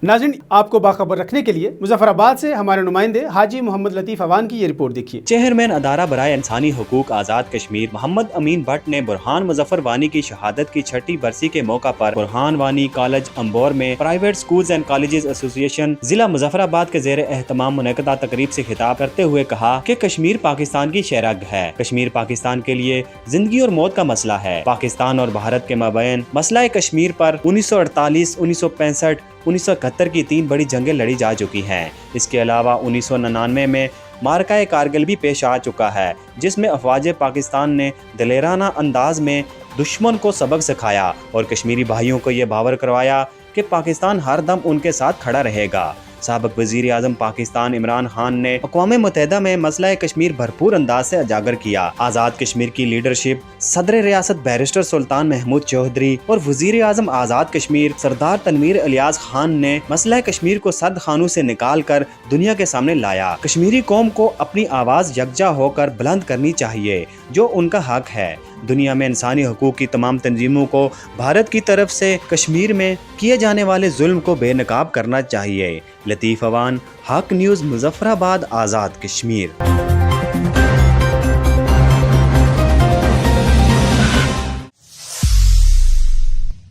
नाज़रीन, आपको बाखबर रखने के लिए मुजफ्फराबाद से हमारे नुमाइंदे हाजी मोहम्मद लतीफ़ अवान की ये रिपोर्ट देखिए। चेयरमैन अदारा बराए इंसानी हुकूक आज़ाद कश्मीर मोहम्मद अमीन भट्ट ने बुरहान मुजफ्फर वानी की शहादत की 6ठी बरसी के मौका पर बुरहान वानी कॉलेज अम्बोर में private schools and colleges association जिला मुजफ्फराबाद के ज़ेर एहतमाम मुनक़दा तकरीब से खिताब करते हुए कहा कि कश्मीर पाकिस्तान की शहरग है। कश्मीर पाकिस्तान के लिए जिंदगी और मौत का मसला है। पाकिस्तान और भारत के माबैन मसला कश्मीर पर 1948, 1965, 1971 की 3 बड़ी जंगें लड़ी जा चुकी हैं। इसके अलावा 1999 में मार्का कारगिल भी पेश आ चुका है, जिसमें अफवाज पाकिस्तान ने दलेराना अंदाज में दुश्मन को सबक सिखाया और कश्मीरी भाइयों को ये बावर करवाया कि पाकिस्तान हर दम उनके साथ खड़ा रहेगा। साबिक वज़ीर आज़म पाकिस्तान इमरान खान ने अक़वाम मुत्तहिदा में मसला कश्मीर भरपूर अंदाज से उजागर किया। आज़ाद कश्मीर की लीडरशिप सदर रियासत बैरिस्टर सुल्तान महमूद चौधरी और वज़ीर आज़म आज़ाद कश्मीर सरदार तनवीर इलियास खान ने मसला कश्मीर को सर्द खानों से निकाल कर दुनिया के सामने लाया। कश्मीरी कौम को अपनी आवाज़ यकजा होकर बुलंद करनी चाहिए, जो उनका हक है। दुनिया में इंसानी हकूक़ की तमाम तंजीमों को भारत की तरफ से कश्मीर में किए जाने वाले जुल्म को बेनकाब करना चाहिए। लतीफ़ अवान, हक न्यूज़, मुजफ्फराबाद, आज़ाद कश्मीर।